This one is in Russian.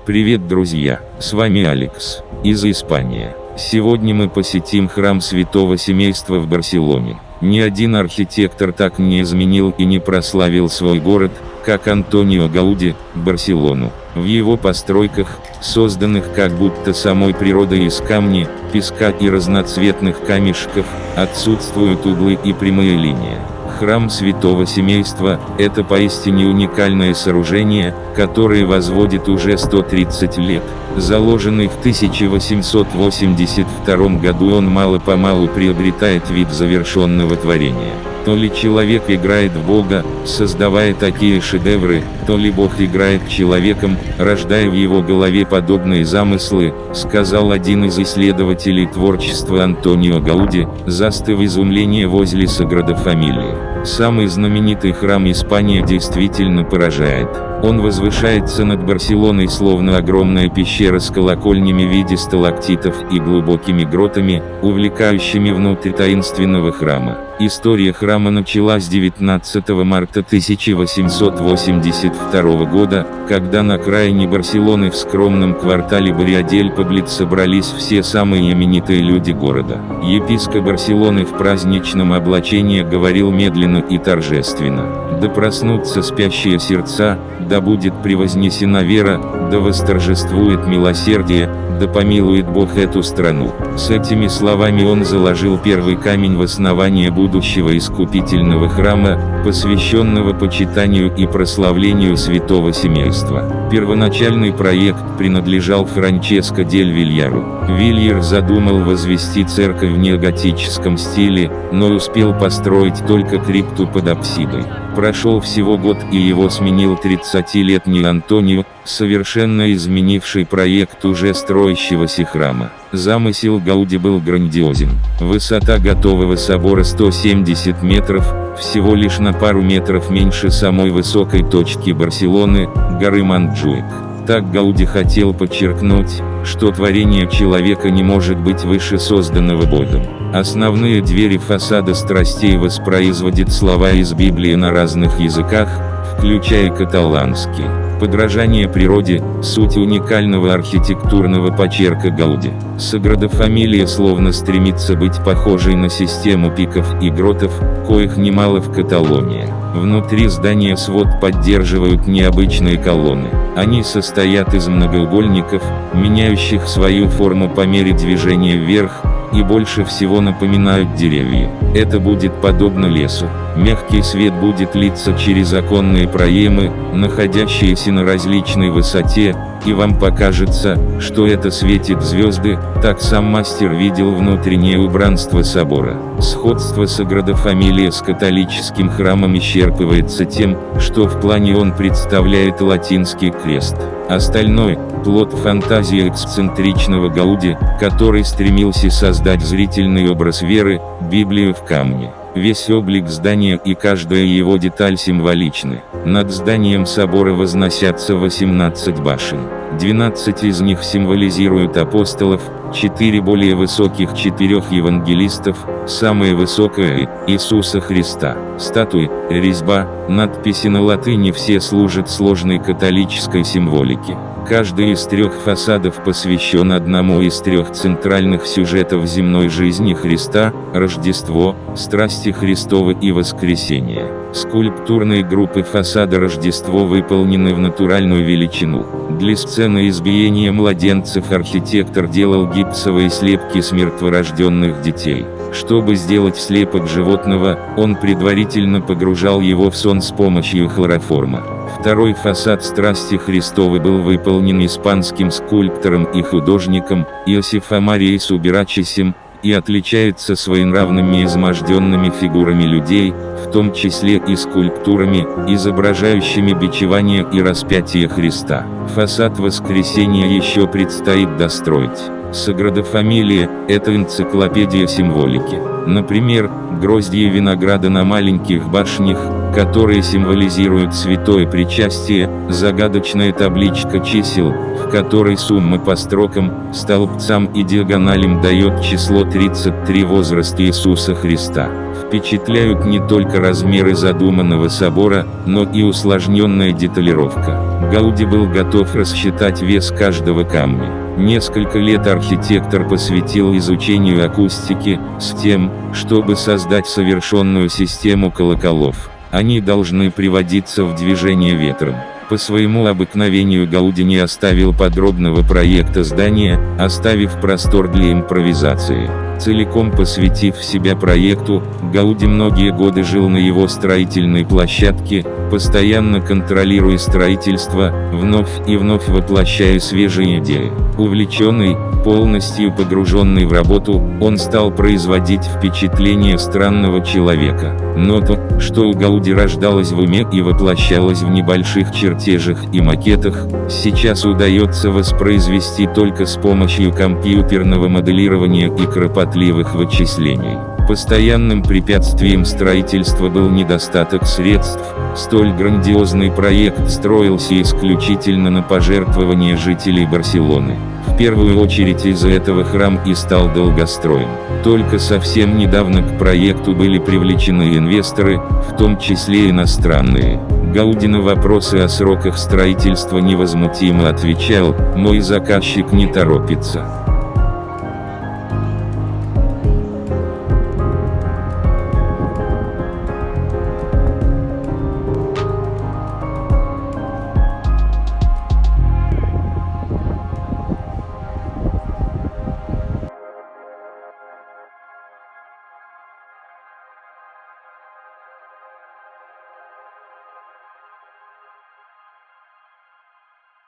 Привет, друзья, с вами Алекс, из Испании. Сегодня мы посетим храм Святого Семейства в Барселоне. Ни один архитектор так не изменил и не прославил свой город, как Антонио Гауди, Барселону. В его постройках, созданных как будто самой природой из камня, песка и разноцветных камешков, отсутствуют углы и прямые линии. Храм Святого Семейства – это поистине уникальное сооружение, которое возводит уже 130 лет. Заложенный в 1882 году, он мало-помалу приобретает вид завершенного творения. То ли человек играет в Бога, создавая такие шедевры, то ли Бог играет человеком, рождая в его голове подобные замыслы, сказал один из исследователей творчества Антонио Гауди, застыв в изумлении возле Саграда Фамилии. Самый знаменитый храм Испании действительно поражает. Он возвышается над Барселоной словно огромная пещера с колокольнями в виде сталактитов и глубокими гротами, увлекающими внутрь таинственного храма. История храма началась 19 марта 1882 года, когда на окраине Барселоны в скромном квартале Барриа-дель-Паблет собрались все самые именитые люди города. Епископ Барселоны в праздничном облачении говорил медленно и торжественно: «Да проснутся спящие сердца, да будет превознесена вера, да восторжествует милосердие, да помилует Бог эту страну». С этими словами он заложил первый камень в основание будущего искупительного храма, посвященного почитанию и прославлению Святого Семейства. Первоначальный проект принадлежал Франческо дель Вильяру. Вильяр задумал возвести церковь в неоготическом стиле, но успел построить только крипту под апсидой. Прошел всего год, и его сменил 30-летний Антонио, совершенно изменивший проект уже строящегося храма. Замысел Гауди был грандиозен. Высота готового собора 170 метров, всего лишь на пару метров меньше самой высокой точки Барселоны, горы Монтжуик. Так Гауди хотел подчеркнуть, что творение человека не может быть выше созданного Богом. Основные двери фасада страстей воспроизводят слова из Библии на разных языках, включая каталанский. Подражание природе – суть уникального архитектурного почерка Гауди. Саграда Фамилия словно стремится быть похожей на систему пиков и гротов, коих немало в Каталонии. Внутри здания свод поддерживают необычные колонны. Они состоят из многоугольников, меняющих свою форму по мере движения вверх, и больше всего напоминают деревья. Это будет подобно лесу. Мягкий свет будет литься через оконные проемы, находящиеся на различной высоте, и вам покажется, что это светит звезды. Так сам мастер видел внутреннее убранство собора. Сходство Саграда Фамилия с католическим храмом исчерпывается тем, что в плане он представляет латинский крест. Остальное – плод фантазии эксцентричного Гауди, который стремился создать зрительный образ веры, Библию в камне. Весь облик здания и каждая его деталь символичны. Над зданием собора возносятся 18 башен. 12 из них символизируют апостолов, 4 более высоких 4 евангелистов, самая высокая – Иисуса Христа. Статуи, резьба, надписи на латыни – все служат сложной католической символике. Каждый из 3 фасадов посвящен одному из 3 центральных сюжетов земной жизни Христа – Рождество, страсти Христовы и воскресение. Скульптурные группы фасада Рождество выполнены в натуральную величину. Для сцены избиения младенцев архитектор делал гипсовые слепки с мертворожденных детей. Чтобы сделать слепок животного, он предварительно погружал его в сон с помощью хлороформа. Второй фасад страсти Христовой был выполнен испанским скульптором и художником Иосифо Марией Субирачесем, и отличается своенравными изможденными фигурами людей, в том числе и скульптурами, изображающими бичевание и распятие Христа. Фасад Воскресения еще предстоит достроить. Саграда Фамилия – это энциклопедия символики. Например, гроздья винограда на маленьких башнях, которые символизируют святое причастие, загадочная табличка чисел, в которой сумма по строкам, столбцам и диагоналям дает число 33 возраст Иисуса Христа. Впечатляют не только размеры задуманного собора, но и усложненная деталировка. Гауди был готов рассчитать вес каждого камня. Несколько лет архитектор посвятил изучению акустики, с тем, чтобы создать совершенную систему колоколов. Они должны приводиться в движение ветром. По своему обыкновению Гауди не оставил подробного проекта здания, оставив простор для импровизации. Целиком посвятив себя проекту, Гауди многие годы жил на его строительной площадке, постоянно контролируя строительство, вновь и вновь воплощая свежие идеи. Увлеченный, полностью погруженный в работу, он стал производить впечатление странного человека. Но то, что у Гауди рождалось в уме и воплощалось в небольших чертежах и макетах, сейчас удается воспроизвести только с помощью компьютерного моделирования и кропотливых вычислений. Постоянным препятствием строительства был недостаток средств. Столь грандиозный проект строился исключительно на пожертвования жителей Барселоны. В первую очередь из-за этого храм и стал долгостроен. Только совсем недавно к проекту были привлечены инвесторы, в том числе иностранные. Гауди на вопросы о сроках строительства невозмутимо отвечал: «Мой заказчик не торопится.